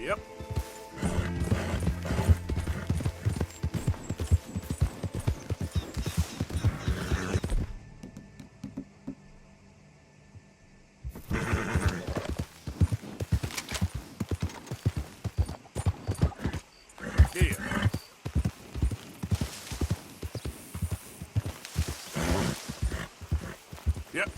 Yep. Here. Yep.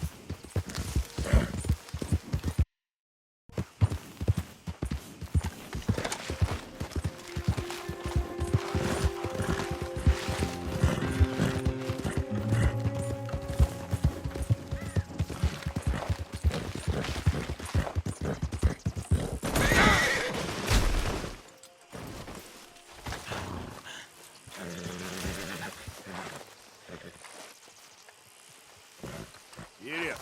Yeah.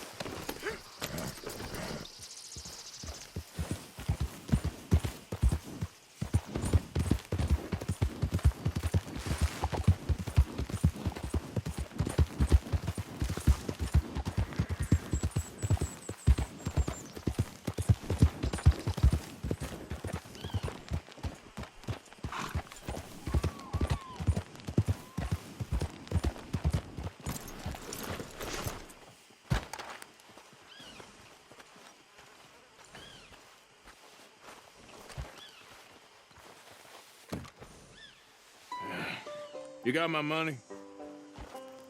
You got my money?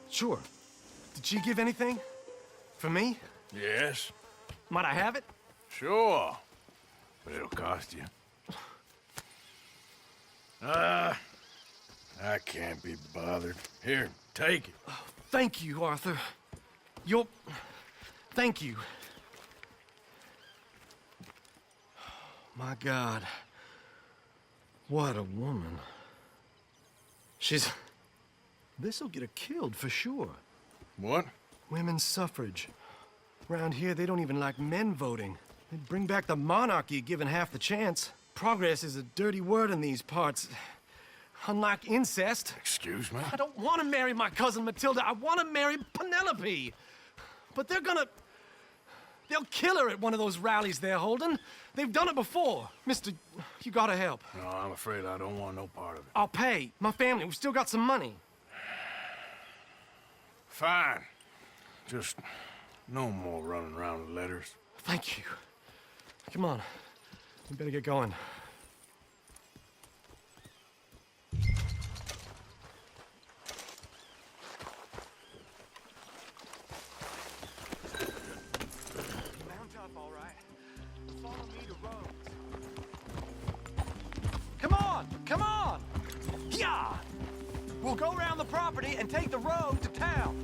Sure. Did she give anything? For me? Yes. Might I have it? Sure. But it'll cost you. I can't be bothered. Here, take it. Thank you, Arthur. Thank you. My God. What a woman. This'll get her killed for sure. What? Women's suffrage. Around here, they don't even like men voting. They'd bring back the monarchy given half the chance. Progress is a dirty word in these parts. Unlike incest. Excuse me? I don't want to marry my cousin Matilda. I want to marry Penelope. But they'll kill her at one of those rallies they're holding. They've done it before. Mister, you gotta help. No, I'm afraid I don't want no part of it. I'll pay. My family, we've still got some money. Fine. Just no more running around with letters. Thank you. Come on. We better get going. Mount up, all right. Follow me to roads. Come on! Come on! Yeah! We'll go around the property and take the road to town.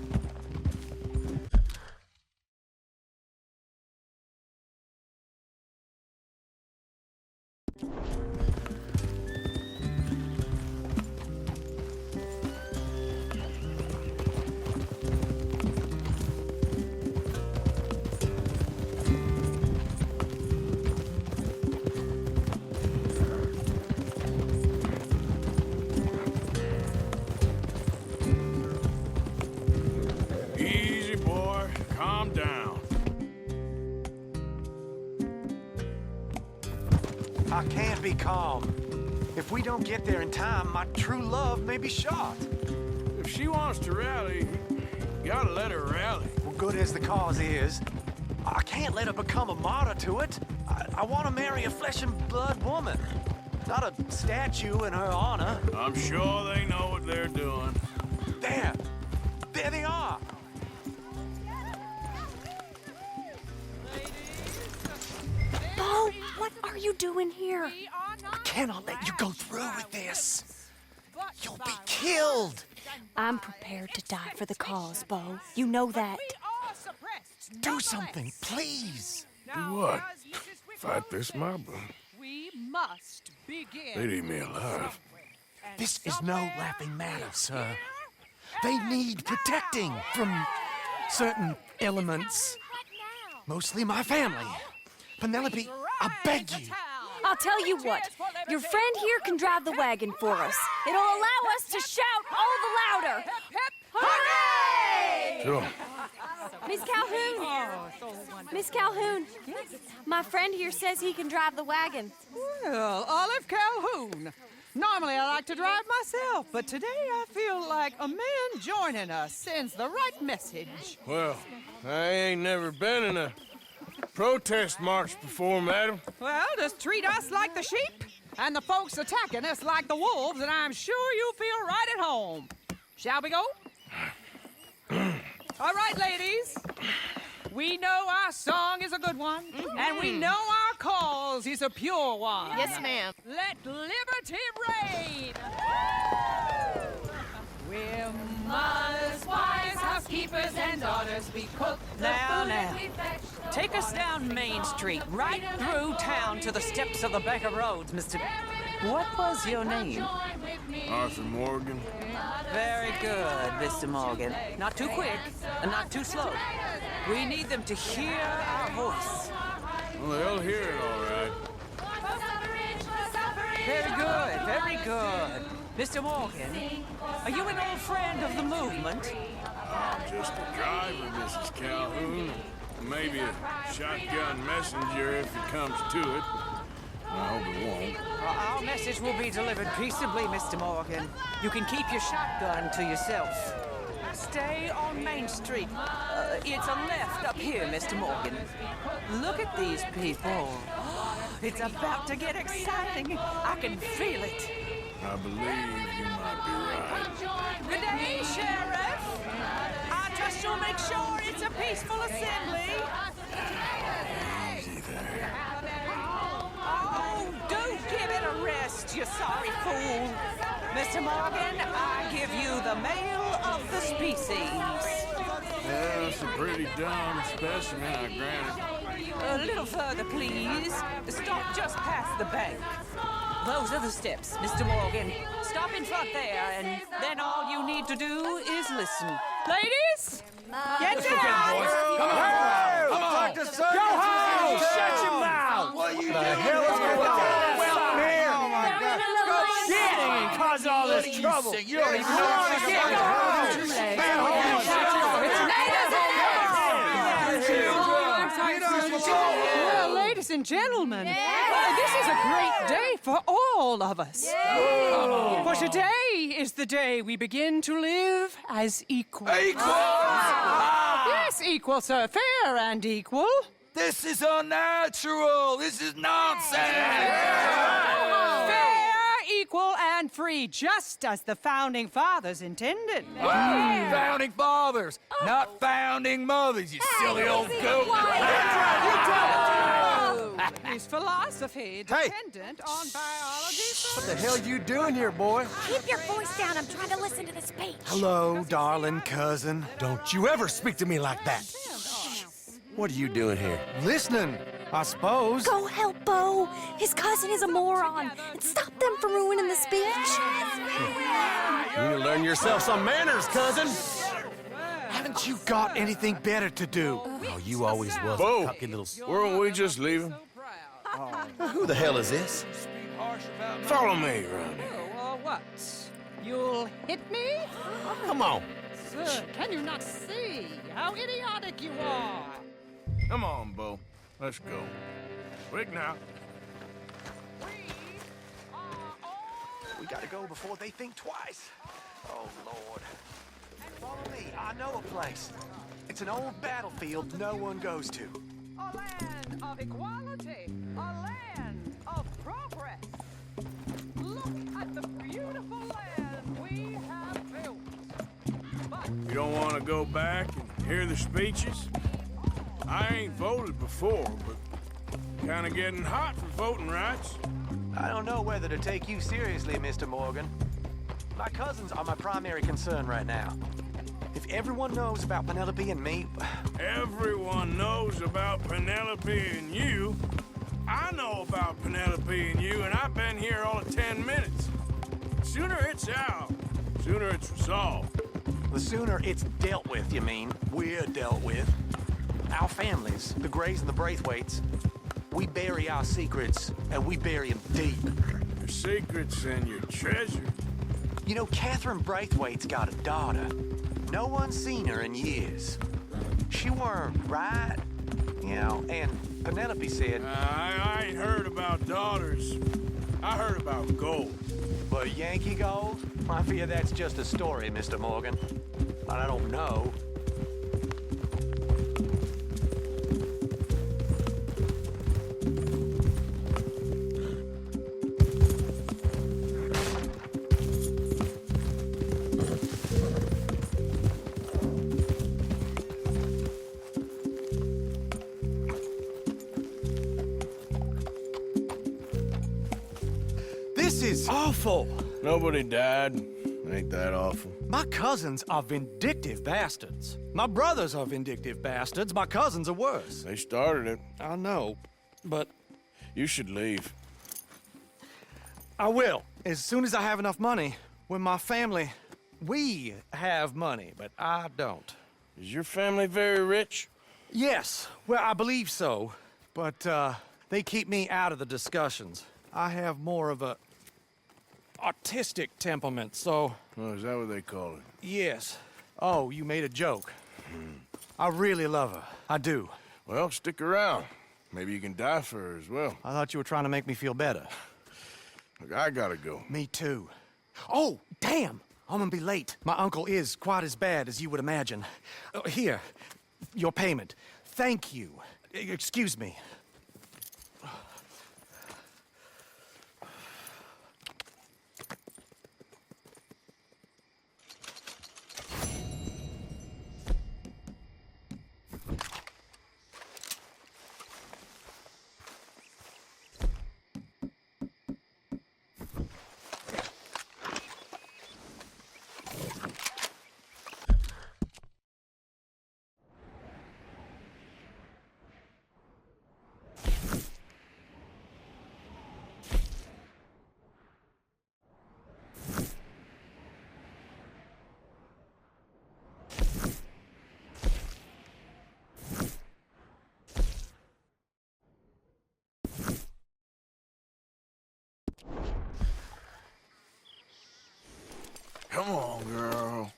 Easy, boy. Calm down. I can't be calm. If we don't get there in time, my true love may be shot. If she wants to rally, you gotta let her rally. Well, good as the cause is, I can't let her become a martyr to it. I want to marry a flesh and blood woman, not a statue in her honor. I'm sure they know what they're doing. There they are. Bo, what are you doing here? I cannot let you go through with this. You'll be killed. I'm prepared to die for the cause, Bo. You know that. Do something, please. Do what? Fight this mob? We must begin. They'd eat me alive. This is no laughing matter, sir. They need protecting from certain elements. Mostly my family. Penelope, I beg you. I'll tell you what. Your friend here can drive the wagon for us. It'll allow us to shout all the louder. Hooray! Sure. Miss Calhoun! Oh, so wonderful. Miss Calhoun! My friend here says he can drive the wagon. Well, Olive Calhoun. Normally I like to drive myself, but today I feel like a man joining us sends the right message. Well, I ain't never been in a protest march before, madam. Well, just treat us like the sheep, and the folks attacking us like the wolves, and I'm sure you'll feel right at home. Shall we go? All right, ladies. We know our song is a good one, and we know our cause is a pure one. Yes, ma'am. Let liberty reign! We're mothers, wives, housekeepers, and daughters. We cook the Now, food now. and we fetch the Take us down Main Street, right through town to the steps of the Baker Roads, Mr. What was your name? join with me. Arthur Morgan. Very good, Mr. Morgan. Not too quick, and not too slow. We need them to hear our voice. Well, they'll hear it all right. Very good, very good. Mr. Morgan, are you an old friend of the movement? I'm just a driver, Mrs. Calhoun. Maybe a shotgun messenger if it comes to it. I hope it won't. Well, our message will be delivered peaceably, Mr. Morgan. You can keep your shotgun to yourself. Stay on Main Street. It's a left up here, Mr. Morgan. Look at these people. It's about to get exciting. I can feel it. I believe you might be right. Good day, Sheriff. I trust you'll make sure it's a peaceful assembly. Easy there. Oh, do give it a rest, you sorry fool. Mr. Morgan, I give you the male of the species. Yeah, that's a pretty dumb specimen, I grant it. A little further, please. Stop just past the bank. Those are the steps, Mr. Morgan. Stop in front there, and then all you need to do is listen. Ladies, get down! Come on! Go home! Shut your mouth! What you the hell is going on? Well, here! Oh, my God. Shit! And cause all this trouble. You don't even know what to get. Go home! Well, ladies and gentlemen, this is a great day for all of us. For today is the day we begin to live as equals. Yes, equal, sir. Fair and equal. This is unnatural. This is nonsense. Fair, equal, and free, just as the Founding Fathers intended. Founding fathers, not founding mothers, you silly old goat. His philosophy dependent on biology. What the hell you doing here, boy? Keep your voice down. I'm trying to listen to the speech. Hello, darling cousin. Don't you ever speak to me like that. What are you doing here? Listening, I suppose. Go help Bo. His cousin is a moron. And stop them from ruining the speech. You need to learn yourself some manners, cousin. Haven't you got anything better to do? Oh, you always was Bo, a cocky little... weren't we just leaving? Who the hell is this? Follow me, Ronnie. What? You'll hit me? Come on. Sir, can you not see how idiotic you are? Come on, Bo. Let's go. Quick now. We gotta go before they think twice. Oh, Lord. Follow me. I know a place. It's an old battlefield no one goes to. A land of equality, a land of progress. Look at the beautiful land we have built. But You don't want to go back and hear the speeches? I ain't voted before, but kind of getting hot for voting rights. I don't know whether to take you seriously, Mr. Morgan. My cousins are my primary concern right now. If everyone knows about Penelope and me... Everyone knows about Penelope and you. I know about Penelope and you, and I've been here all of 10 minutes. Sooner it's out, sooner it's resolved. The sooner it's dealt with, you mean, we're dealt with. Our families, the Grays and the Braithwaites, we bury our secrets, and we bury them deep. Your secrets and your treasure. You know, Catherine Braithwaite's got a daughter. No one's seen her in years. she weren't right, you know, and Penelope said... I ain't heard about daughters. I heard about gold. But Yankee gold? I fear that's just a story, Mr. Morgan. But I don't know. This is awful. Nobody died. Ain't that awful? My cousins are vindictive bastards. My brothers are vindictive bastards. My cousins are worse. They started it. I know, but You should leave. I will. As soon as I have enough money. When my family, we have money, but I don't. Is your family very rich? Yes, well, I believe so. But, they keep me out of the discussions. I have more of a artistic temperament, so... Oh, is that what they call it? Yes. Oh, you made a joke. I really love her. I do. Well, stick around. Maybe you can die for her as well. I thought you were trying to make me feel better. Look, I gotta go. Me too. Oh, damn! I'm gonna be late. My uncle is quite as bad as you would imagine. Here, your payment. Thank you. Excuse me. Come on, girl.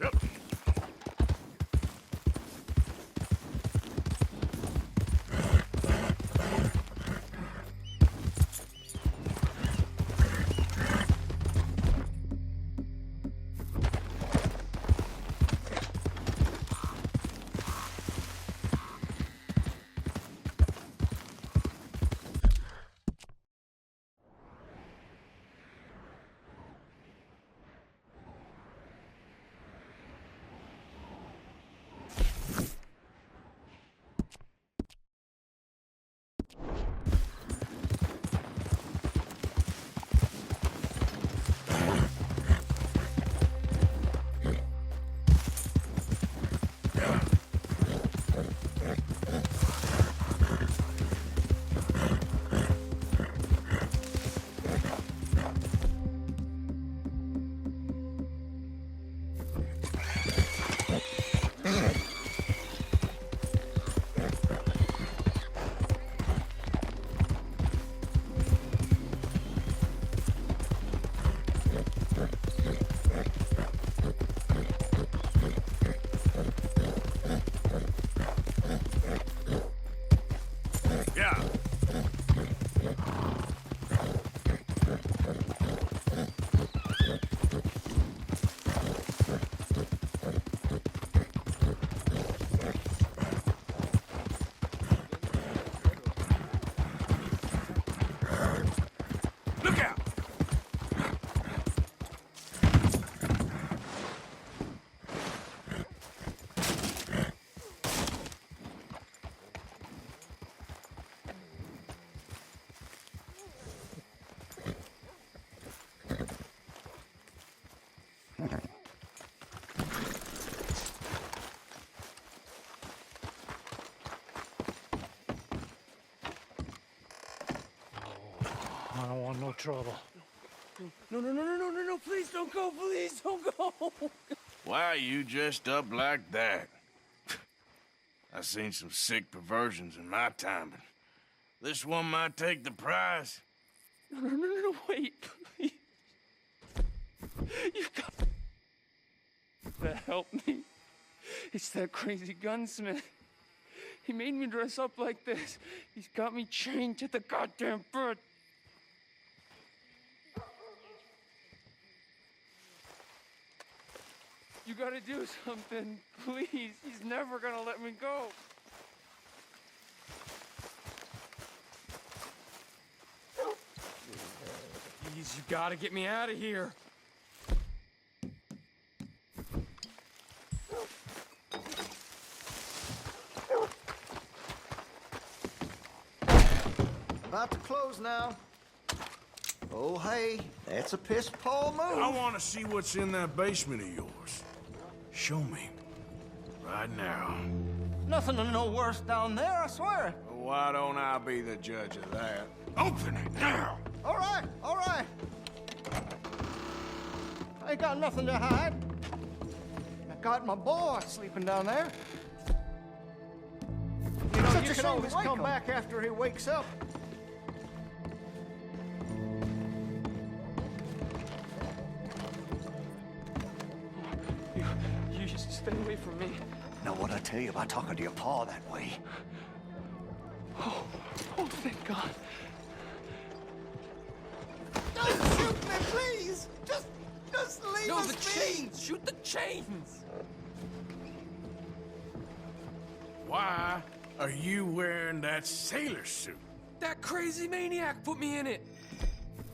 Yep. Yeah. Look out! I don't want no trouble. No, please don't go. Why are you dressed up like that? I've seen some sick perversions in my time, but this one might take the prize. No, wait, please. You got... to help me. It's that crazy gunsmith. He made me dress up like this. He's got me chained to the goddamn bed. You gotta do something, please. He's never gonna let me go. Please, you gotta get me out of here. About to close now. Oh, hey, that's a piss-poor move. I want to see what's in that basement of yours. Show me. Right now. Nothing no worse down there, I swear. Well, why don't I be the judge of that? Open it now! All right, all right. I ain't got nothing to hide. I got my boy sleeping down there. You know, you can always come back after he wakes up. You just stay away from me. Know what I tell you about talking to your pa that way? Oh, thank God. Don't shoot me, please! Just leave No, us the be! chains! Shoot the chains! Why are you wearing that sailor suit? That crazy maniac put me in it.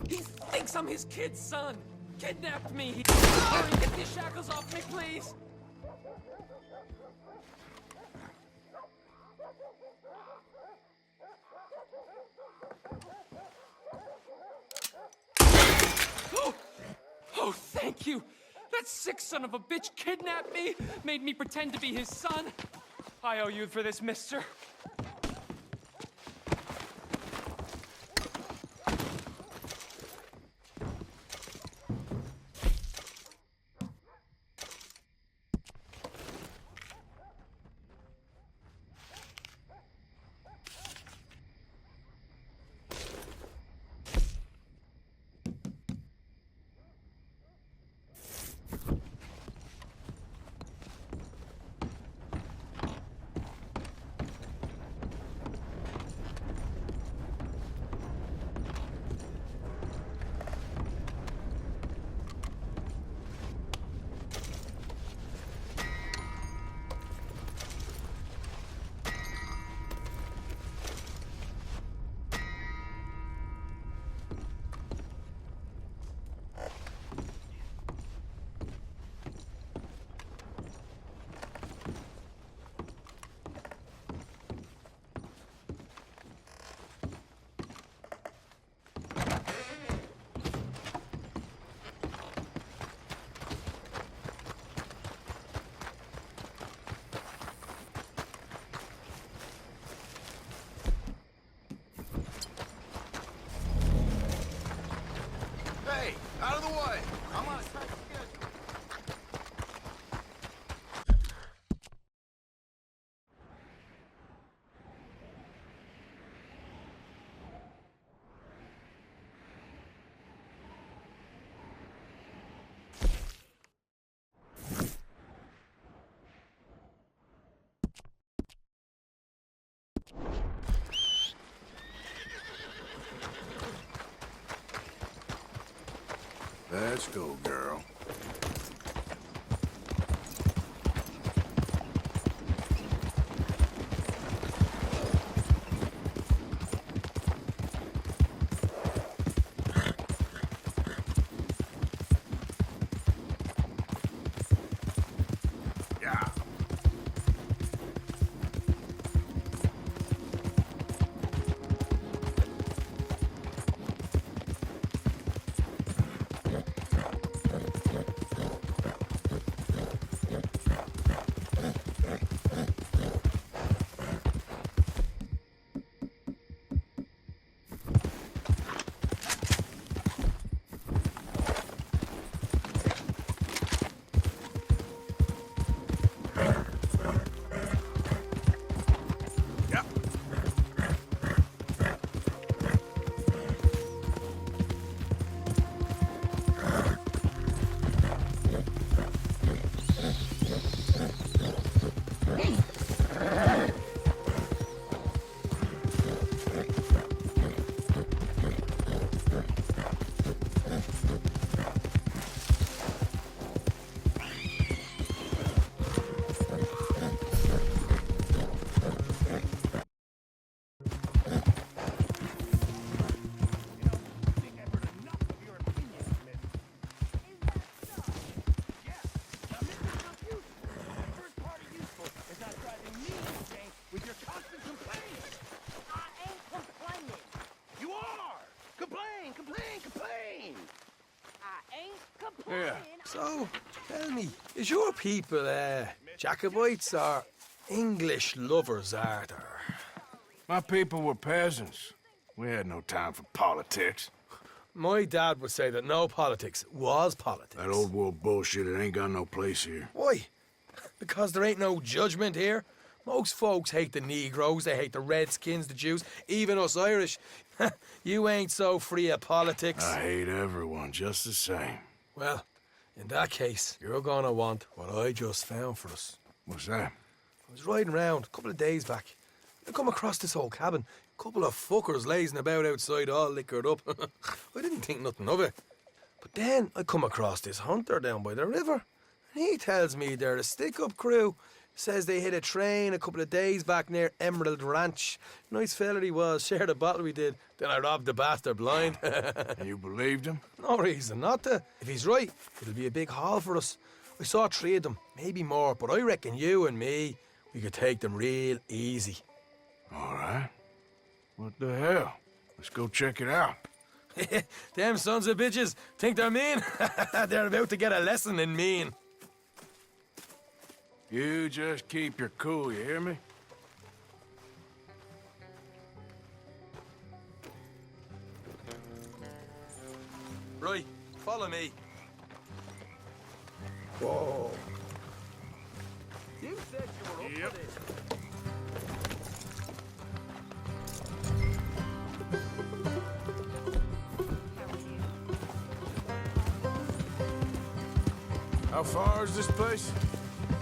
He thinks I'm his kid's son. Kidnapped me. Hurry, get these shackles off me, please. Oh, thank you. That sick son of a bitch kidnapped me, made me pretend to be his son. I owe you for this, mister. Hey, out of the way! I'm on a tight schedule. Let's go, girl. Yeah. Yeah. So, tell me, is your people, Jacobites or English lovers, Arthur? My people were peasants. We had no time for politics. My dad would say that no politics was politics. That old world bullshit, it ain't got no place here. Why? Because there ain't no judgment here. Most folks hate the Negroes, they hate the Redskins, the Jews, even us Irish. You ain't so free of politics. I hate everyone just the same. Well, in that case, you're gonna want what I just found for us. What's that? I was riding around a couple of days back. I come across this old cabin. A couple of fuckers lazing about outside all liquored up. I didn't think nothing of it. But then I come across this hunter down by the river. And he tells me they're a stick-up crew. Says they hit a train a couple of days back near Emerald Ranch. Nice fella he was, shared a bottle we did. Then I robbed the bastard blind. You believed him? No reason not to. If he's right, it'll be a big haul for us. I saw 3 of them, maybe more, but I reckon you and me, we could take them real easy. All right. What the hell? Let's go check it out. Them sons of bitches think they're mean. They're about to get a lesson in mean. You just keep your cool, you hear me? Right, follow me. Whoa. You said you were up for this. How far is this place?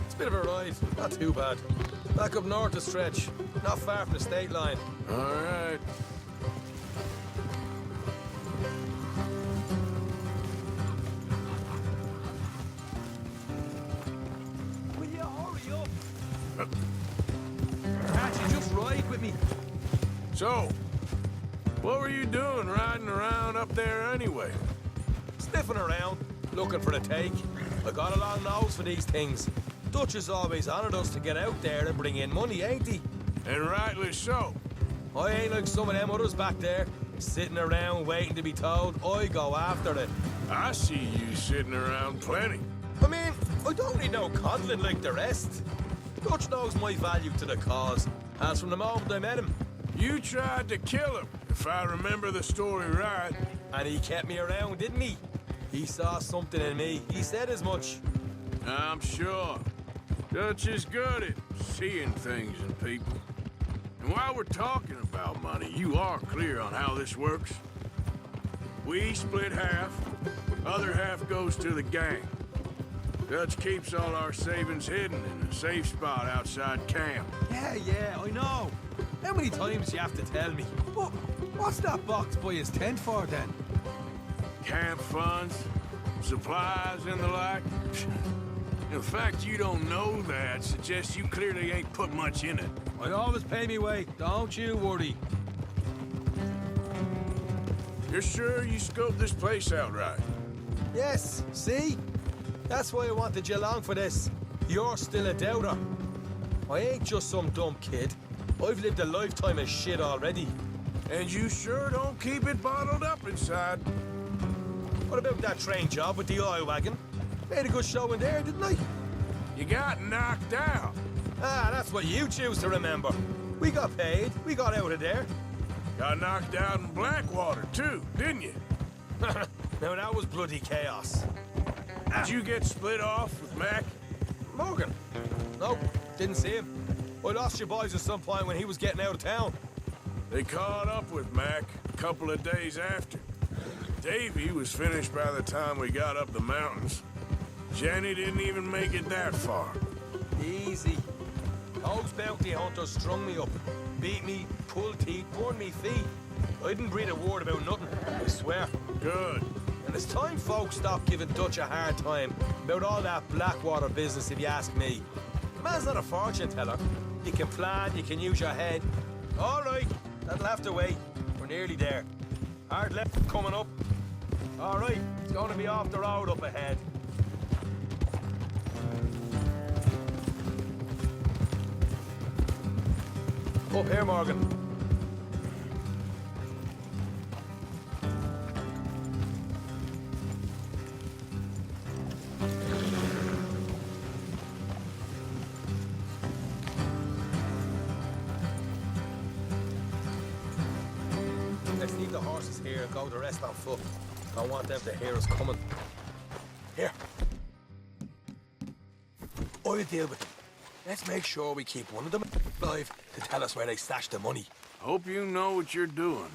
It's a bit of a ride, not too bad. Back up north a stretch, not far from the state line. All right. Will you hurry up? Can't you just ride with me? So, what were you doing riding around up there anyway? Sniffing around, looking for a take. I got a long nose for these things. Dutch has always honoured us to get out there and bring in money, ain't he? And rightly so. I ain't like some of them others back there, sitting around waiting to be told. I go after it. I see you sitting around plenty. I mean, I don't need no coddling like the rest. Dutch knows my value to the cause, as from the moment I met him. You tried to kill him, if I remember the story right. And he kept me around, didn't he? He saw something in me. He said as much. I'm sure. Dutch is good at seeing things in people. And while we're talking about money, you are clear on how this works. We split half, other half goes to the gang. Dutch keeps all our savings hidden in a safe spot outside camp. Yeah, I know. How many times you have to tell me? But what's that box by his tent for then? Camp funds, supplies, and the like. The fact you don't know that suggests you clearly ain't put much in it. I always pay me way, don't you worry. You're sure you scoped this place out right? Yes, see? That's why I wanted you along for this. You're still a doubter. I ain't just some dumb kid. I've lived a lifetime of shit already. And you sure don't keep it bottled up inside. What about that train job with the oil wagon? Made a good show in there, didn't I? You got knocked out. Ah, that's what you choose to remember. We got paid. We got out of there. Got knocked out in Blackwater, too, didn't you? Now, that was bloody chaos. Did you get split off with Mac? Morgan? Nope, didn't see him. I lost your boys at some point when he was getting out of town. They caught up with Mac a couple of days after. Davy was finished by the time we got up the mountains. Jenny didn't even make it that far. Easy. Those bounty hunters strung me up, beat me, pulled teeth, burned me feet. I didn't breathe a word about nothing, I swear. Good. And it's time folks stop giving Dutch a hard time about all that Blackwater business, if you ask me. The man's not a fortune teller. You can plan, you can use your head. All right, that'll have to wait. We're nearly there. Hard left coming up. All right, it's going to be off the road up ahead. Up here, Morgan. the horses here and go the rest on foot. Don't want them to hear us coming. Here. I'll deal with them. Let's make sure we keep one of them alive to tell us where they stashed the money. Hope you know what you're doing.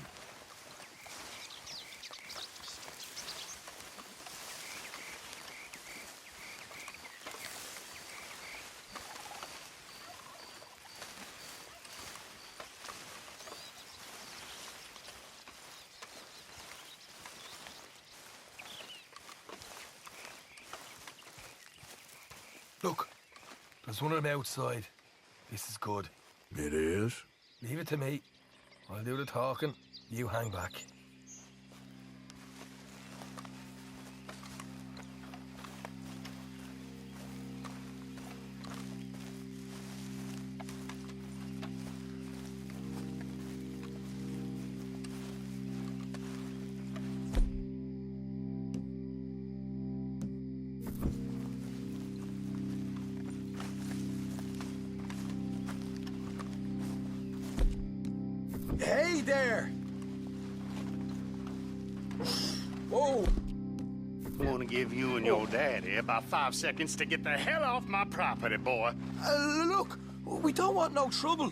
Look, there's one of them outside. This is good. It is? Leave it to me. I'll do the talking. You hang back. Hey there! Whoa! I want to give you and your daddy about 5 seconds to get the hell off my property, boy. Look, we don't want no trouble.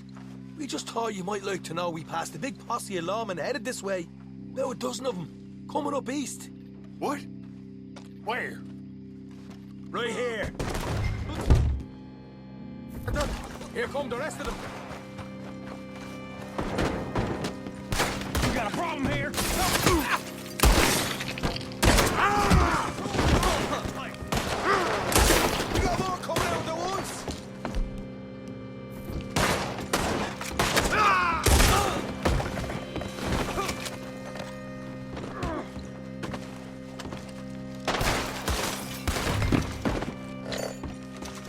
We just thought you might like to know we passed a big posse of lawmen headed this way. About a dozen of them, coming up east. What? Where? Right here. Here come the rest of them. You got a problem here? We got more coming out at once.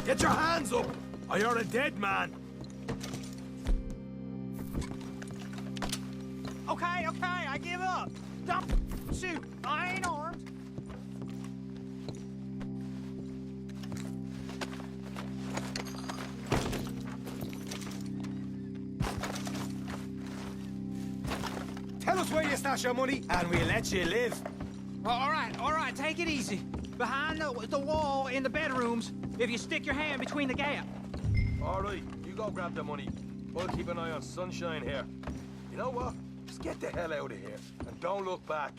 Get your hands up, or you're a dead man. Okay, I give up. Don't shoot. I ain't armed. Tell us where you stash your money, and we'll let you live. All right, take it easy. Behind the wall in the bedrooms, if you stick your hand between the gap. All right, you go grab the money. We'll keep an eye on Sunshine here. You know what? Just get the hell out of here, and don't look back.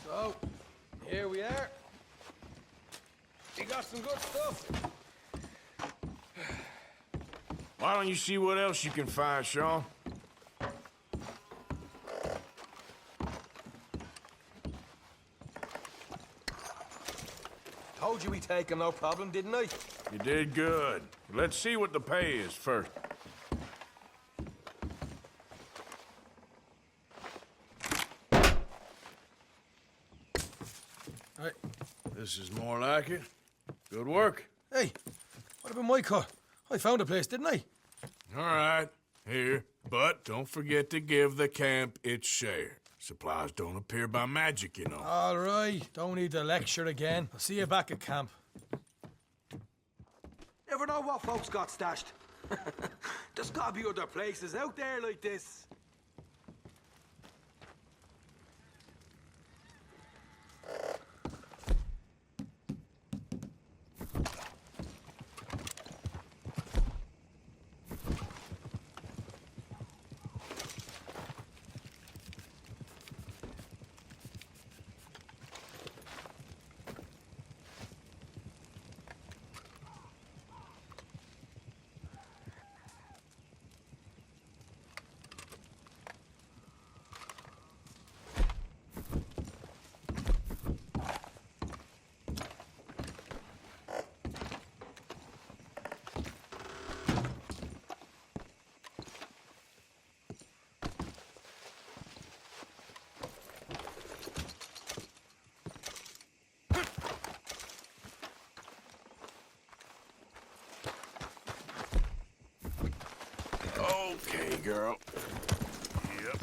So, here we are. You got some good stuff. Why don't you see what else you can find, Sean? Told you we take him, no problem, didn't I? You did good. Let's see what the pay is first. Right. This is more like it. Good work. Hey, what about my car? I found a place, didn't I? All right, here. But don't forget to give the camp its share. Supplies don't appear by magic, you know. All right, don't need to lecture again. I'll see you back at camp. Never know what folks got stashed. There's gotta be other places out there like this. Okay, girl. Yep.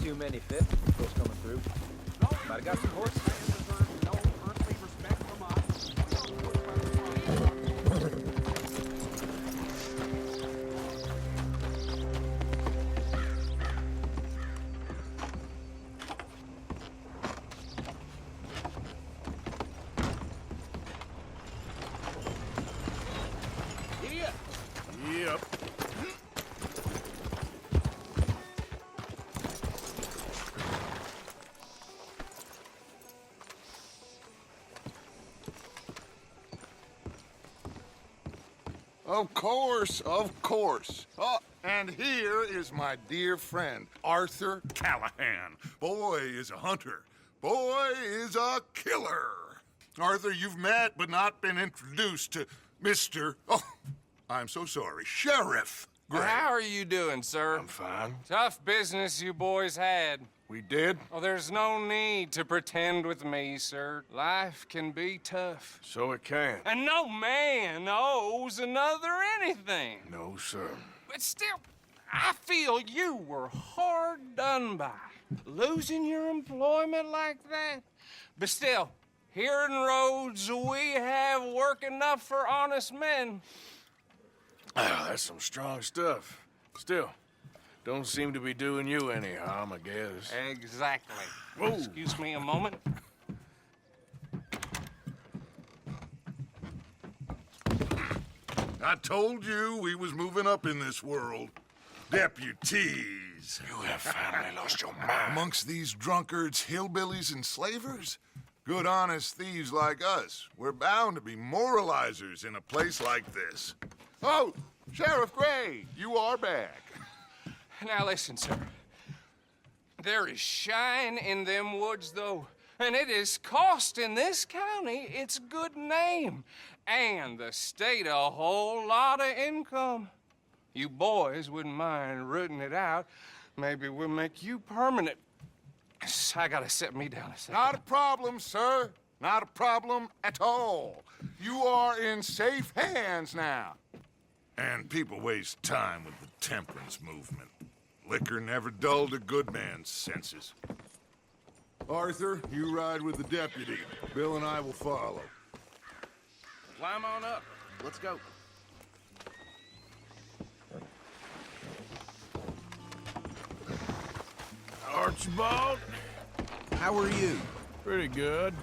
too many fit. Those coming through. Might have got some horses. Yep. Of course, of course. Oh, and here is my dear friend, Arthur Callahan. Boy is a hunter. Boy is a killer. Arthur, you've met but not been introduced to Mr. Oh, I'm so sorry, Sheriff Gray. How are you doing, sir? I'm fine. Tough business you boys had. We did? Oh, there's no need to pretend with me, sir. Life can be tough. So it can. And no man owes another anything. No, sir. But still, I feel you were hard done by. Losing your employment like that. But still, here in Rhodes, we have work enough for honest men. Ah, that's some strong stuff. Still, don't seem to be doing you any harm, I guess. Exactly. Whoa. Excuse me a moment. I told you we was moving up in this world. Deputies. You have finally lost your mind. Amongst these drunkards, hillbillies, and slavers? Good, honest thieves like us. We're bound to be moralizers in a place like this. Oh, Sheriff Gray, you are back. Now listen, sir. There is shine in them woods, though, and it is costing this county its good name and the state a whole lot of income. You boys wouldn't mind rooting it out. Maybe we'll make you permanent. I gotta set me down a second. Not a problem, sir. Not a problem at all. You are in safe hands now. And people waste time with the temperance movement. Liquor never dulled a good man's senses. Arthur, you ride with the deputy. Bill and I will follow. Climb on up. Let's go. Archibald? How are you? Pretty good.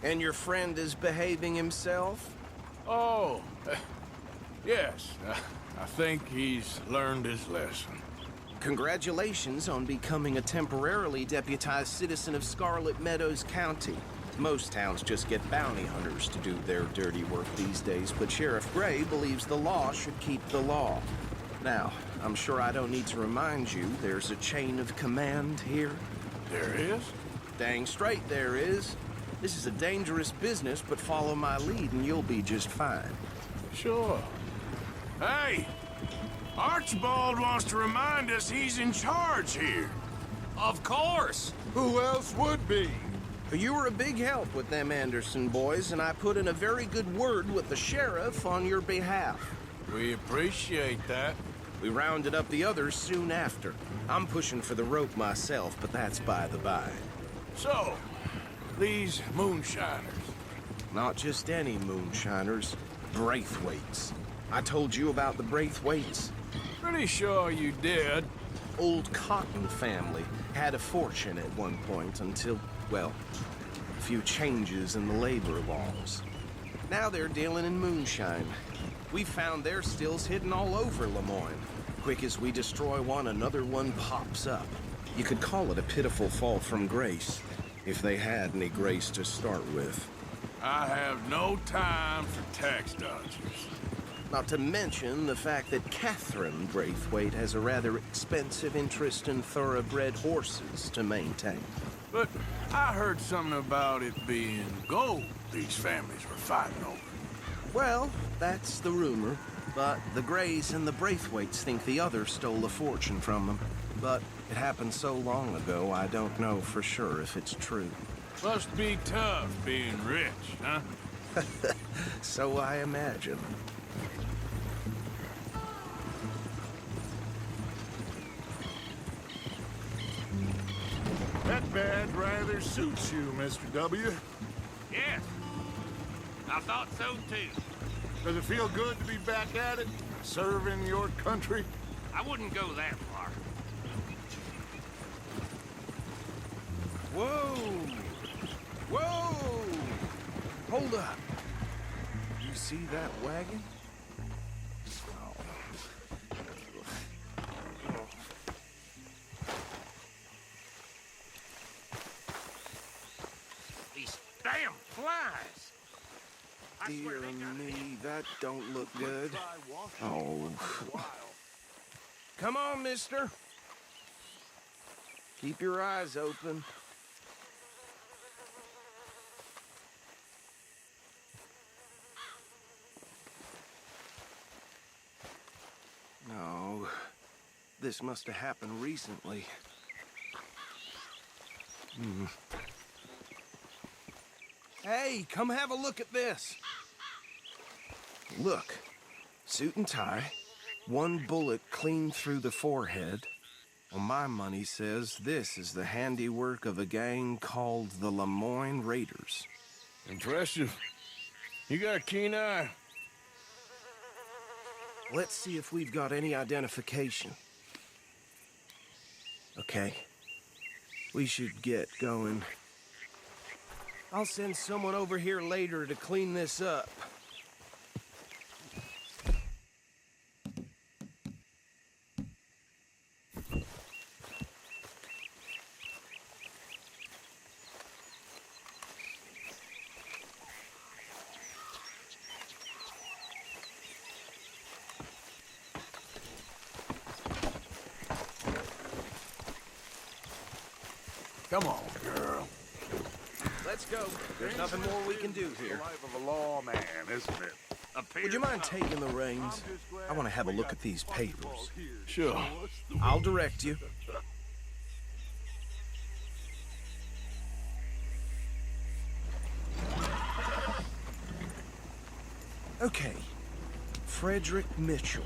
And your friend is behaving himself? Oh, yes. I think he's learned his lesson. Congratulations on becoming a temporarily deputized citizen of Scarlet Meadows County. Most towns just get bounty hunters to do their dirty work these days, but Sheriff Gray believes the law should keep the law. Now, I'm sure I don't need to remind you there's a chain of command here. There is? Dang straight there is. This is a dangerous business, but follow my lead and you'll be just fine. Sure. Hey! Archibald wants to remind us he's in charge here. Of course! Who else would be? You were a big help with them Anderson boys, and I put in a very good word with the sheriff on your behalf. We appreciate that. We rounded up the others soon after. I'm pushing for the rope myself, but that's by the by. So, these moonshiners. Not just any moonshiners, Braithwaites. I told you about the Braithwaites. Pretty sure you did. Old Cotton family had a fortune at one point until, well, a few changes in the labor laws. Now they're dealing in moonshine. We found their stills hidden all over Lemoyne. Quick as we destroy one, another one pops up. You could call it a pitiful fall from grace, if they had any grace to start with. I have no time for tax dodgers. Not to mention the fact that Catherine Braithwaite has a rather expensive interest in thoroughbred horses to maintain. But I heard something about it being gold these families were fighting over. Well, that's the rumor. But the Grays and the Braithwaites think the other stole a fortune from them. But it happened so long ago, I don't know for sure if it's true. Must be tough being rich, huh? So I imagine. badge rather suits you, Mr. W. Yes, I thought so too. Does it feel good to be back at it, serving your country? I wouldn't go that far. Whoa! Whoa! Hold up. You see that wagon? These damn flies! Dear me, that don't look good. Oh. Come on, mister. Keep your eyes open. No. This must have happened recently. Hey, come have a look at this. Look, suit and tie, one bullet clean through the forehead. Well, my money says this is the handiwork of a gang called the Lemoyne Raiders. Impressive. You got a keen eye. Let's see if we've got any identification. Okay. We should get going. I'll send someone over here later to clean this up. Come on, girl. Let's go. There's nothing more we can do here. The life of a lawman, isn't it? Would you mind taking the reins? I want to have a look at these papers. Sure. I'll direct you. Okay. Frederick Mitchell,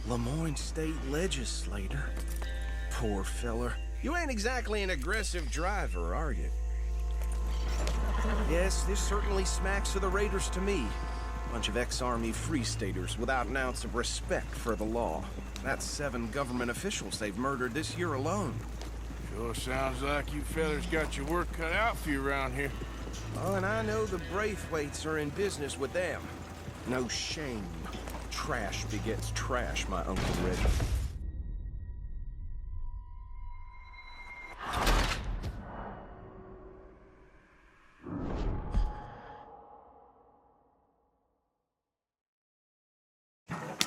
Lemoyne State Legislator. Poor feller. You ain't exactly an aggressive driver, are you? Yes, this certainly smacks of the Raiders to me. Bunch of ex-Army Free Staters without an ounce of respect for the law. That's 7 government officials they've murdered this year alone. Sure sounds like you fellas got your work cut out for you around here. Oh, and I know the Braithwaites are in business with them. No shame. Trash begets trash, my Uncle Reggie.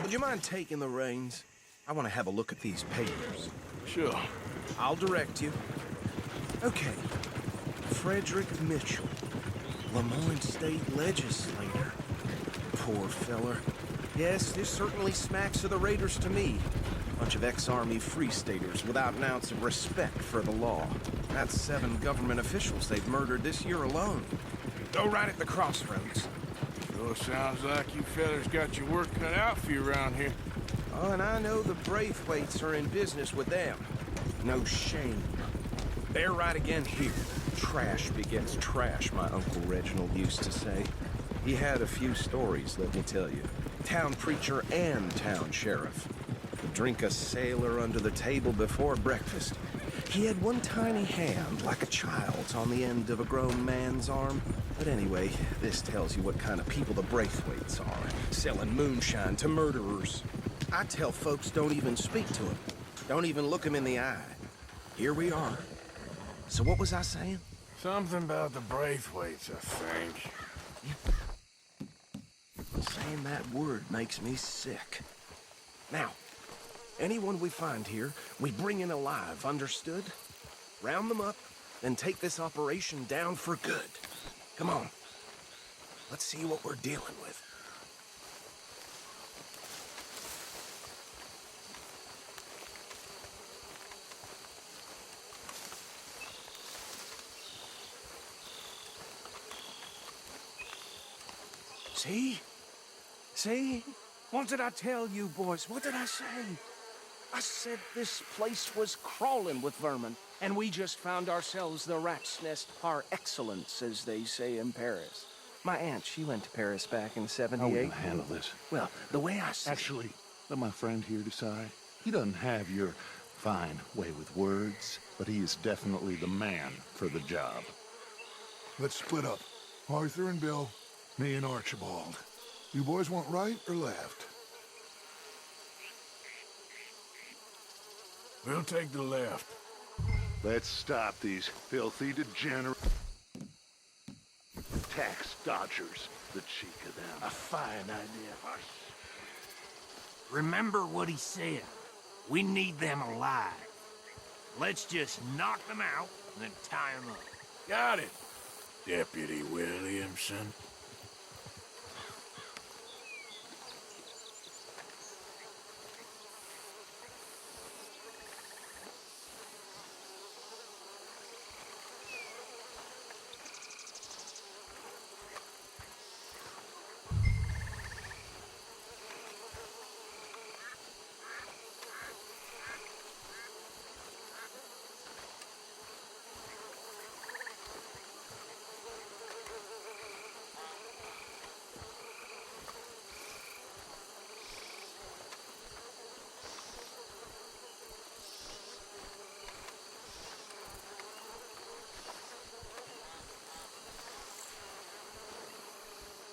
Would you mind taking the reins? I want to have a look at these papers. Sure. I'll direct you. Okay. Frederick Mitchell, Lemoyne State Legislator. Poor feller. Yes, this certainly smacks of the Raiders to me. Bunch of ex-Army Free Staters without an ounce of respect for the law. That's 7 government officials they've murdered this year alone. Go right at the crossroads. Sure sounds like you fellas got your work cut out for you around here. Oh, and I know the Braithwaites are in business with them. No shame. They're right again here. Trash begets trash, my Uncle Reginald used to say. He had a few stories, let me tell you. Town preacher and town sheriff. Could drink a sailor under the table before breakfast. He had one tiny hand, like a child's, on the end of a grown man's arm. But anyway, this tells you what kind of people the Braithwaites are. Selling moonshine to murderers. I tell folks don't even speak to him. Don't even look him in the eye. Here we are. So what was I saying? Something about the Braithwaites, I think. Saying that word makes me sick. Now, anyone we find here, we bring in alive, understood? Round them up, then take this operation down for good. Come on. Let's see what we're dealing with. See? See? What did I tell you, boys? What did I say? I said this place was crawling with vermin, And we just found ourselves the rat's nest par excellence, as they say in Paris. My aunt, she went to Paris back in '78. How are we gonna handle this? Well, the way I see Actually, let my friend here decide. He doesn't have your fine way with words, but he is definitely the man for the job. Let's split up. Arthur and Bill, me and Archibald. You boys want right or left? We'll take the left. Let's stop these filthy degenerate tax dodgers. The cheek of them. A fine idea. Remember what he said. We need them alive. Let's just knock them out and then tie them up. Got it, Deputy Williamson.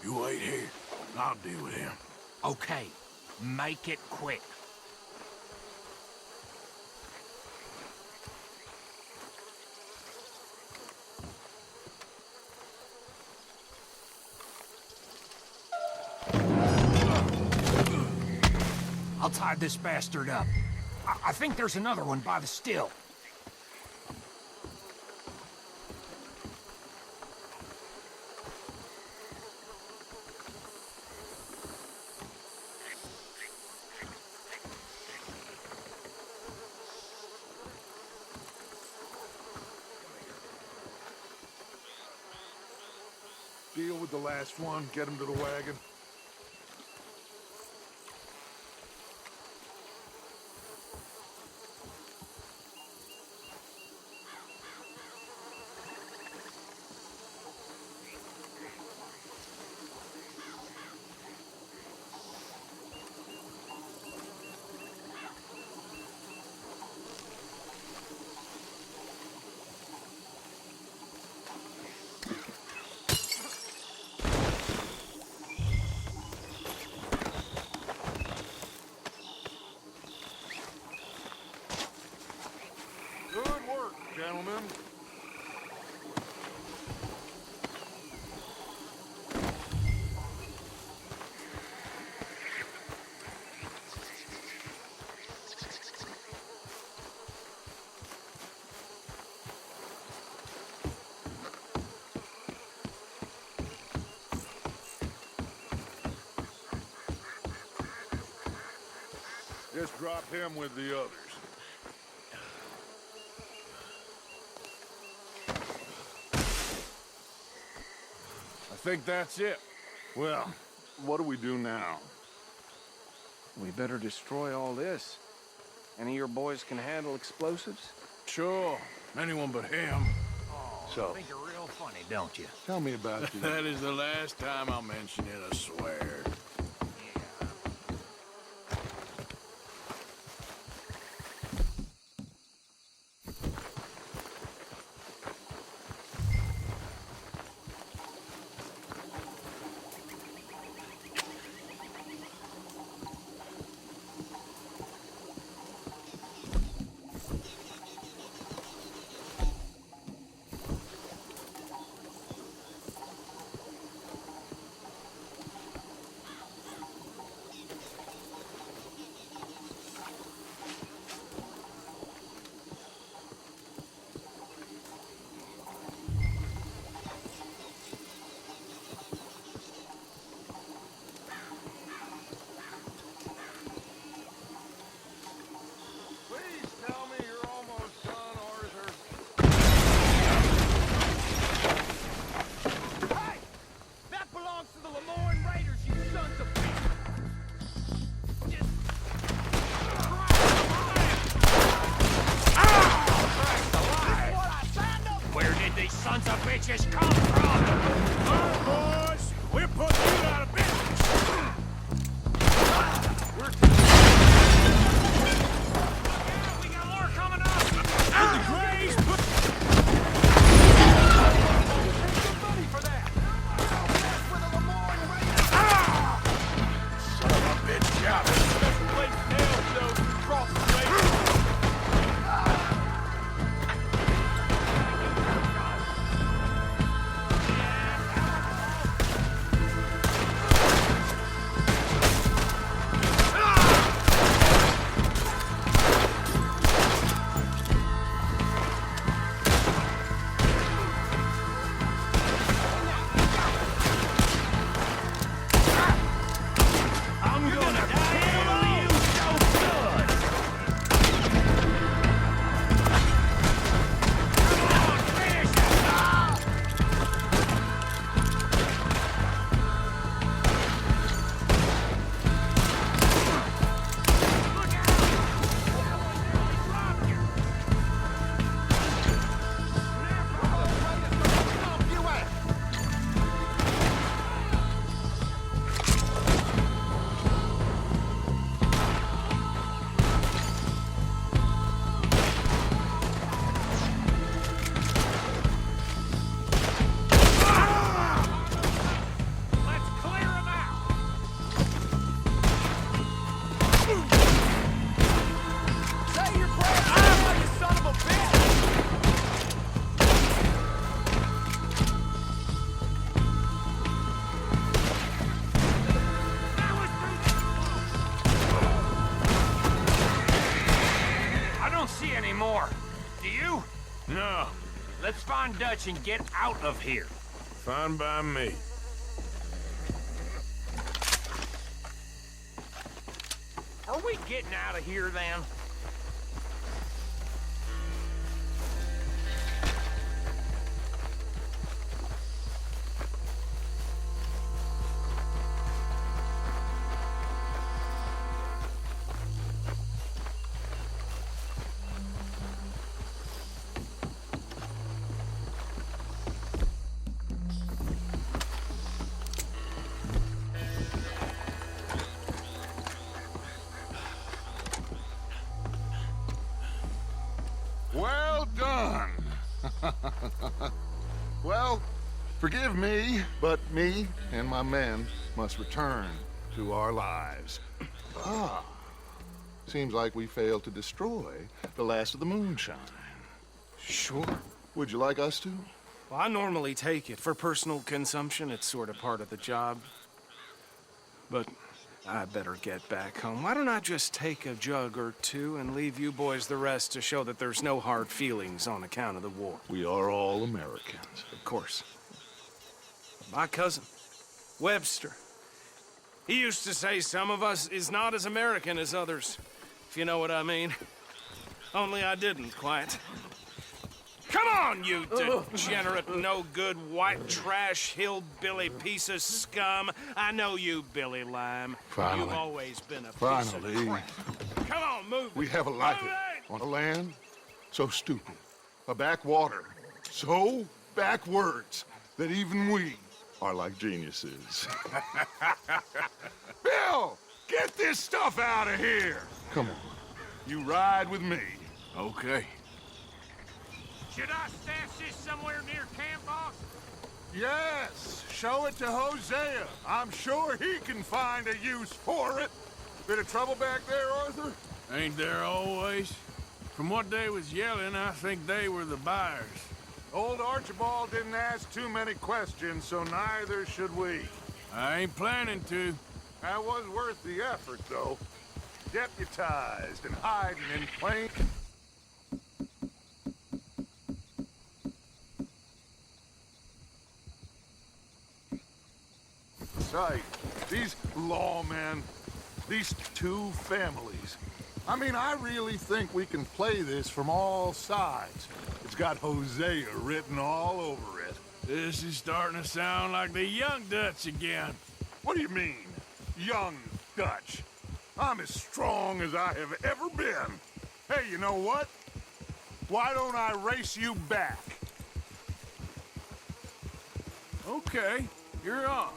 You wait here. I'll deal with him. Okay, make it quick. I'll tie this bastard up. I think there's another one by the still. Deal with the last one, get him to the wagon. Good work, gentlemen. Just drop him with the others. I think that's it. Well, what do we do now? we better destroy all this. Any of your boys can handle explosives? Sure. Anyone but him. You think you're real funny, don't you? Tell me about it. That is the last time I'll mention it, I swear. bitches come from? All right, boys, we're putting you out of business. We got more coming up! With the Grays, put... Son of a bitch, got it. No. Let's find Dutch and get out of here. Fine by me. Are we getting out of here then? Well done. Well, forgive me, but me and my men must return to our lives. Ah, seems like we failed to destroy the last of the moonshine. Sure. Would you like us to? Well, I normally take it. For personal consumption, it's sort of part of the job. But I better get back home. Why don't I just take a jug or two and leave you boys the rest to show that there's no hard feelings on account of the war? We are all Americans. Of course. My cousin, Webster, he used to say some of us is not as American as others, if you know what I mean. Only I didn't quite. Come on, you degenerate, no-good, white trash, hillbilly piece of scum. I know you, Billy Lime. Finally. You've always been a piece of crap. Come on, move. We have a life on a land so stupid, a backwater so backwards that even we are like geniuses. Bill, get this stuff out of here. Come on, you ride with me. Okay. Should I stash this somewhere near camp, boss? Yes, show it to Hosea. I'm sure he can find a use for it. Bit of trouble back there, Arthur? Ain't there always? From what they was yelling, I think they were the buyers. Old Archibald didn't ask too many questions, so neither should we. I ain't planning to. That was worth the effort, though. Deputized and hiding in plain... sight. These lawmen, these two families. I mean, I really think we can play this from all sides. It's got Hosea written all over it. This is starting to sound like the young Dutch again. What do you mean, young Dutch? I'm as strong as I have ever been. Hey, you know what? Why don't I race you back? Okay, you're off.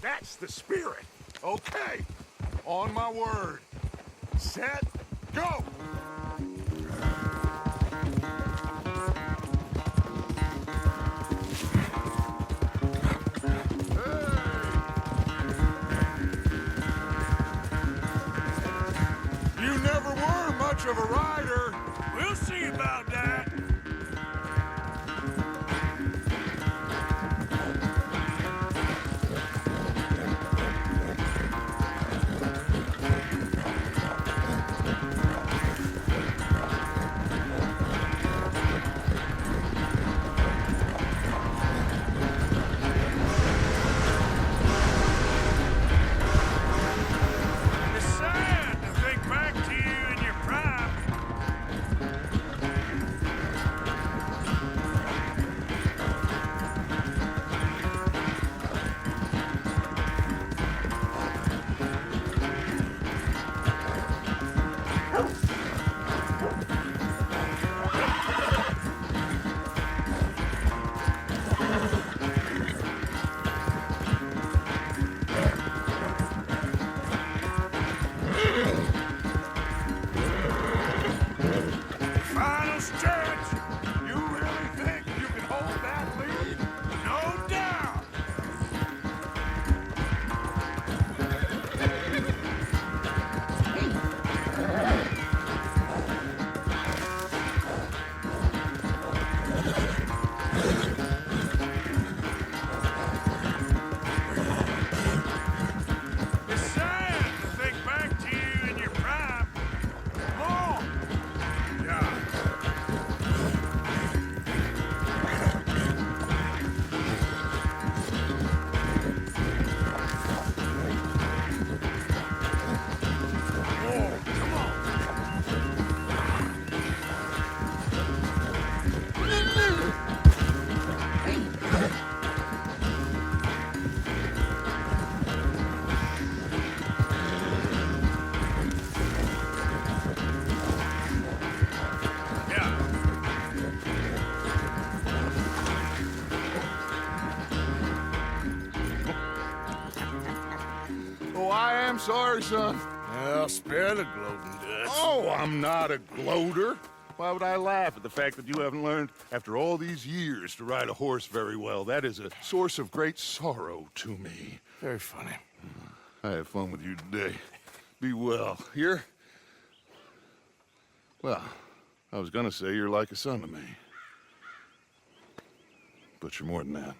That's the spirit. Okay. On my word. Set, go! You never were much of a rider. We'll see about that. It's sad to think back to you in your prime. Final stretch. You really think you can hold that lead? No doubt. It's sad to think back to you in your prime. Come on. Yeah. Oh, come on. Yeah. Oh, I am sorry, son. Well, spare the gloating, Dutch. Oh, I'm not a gloater. Why would I laugh at the fact that you haven't learned, after all these years, to ride a horse very well? That is a source of great sorrow to me. Very funny. I had fun with you today. Be well. Here? Well, I was gonna say you're like a son to me. But you're more than that.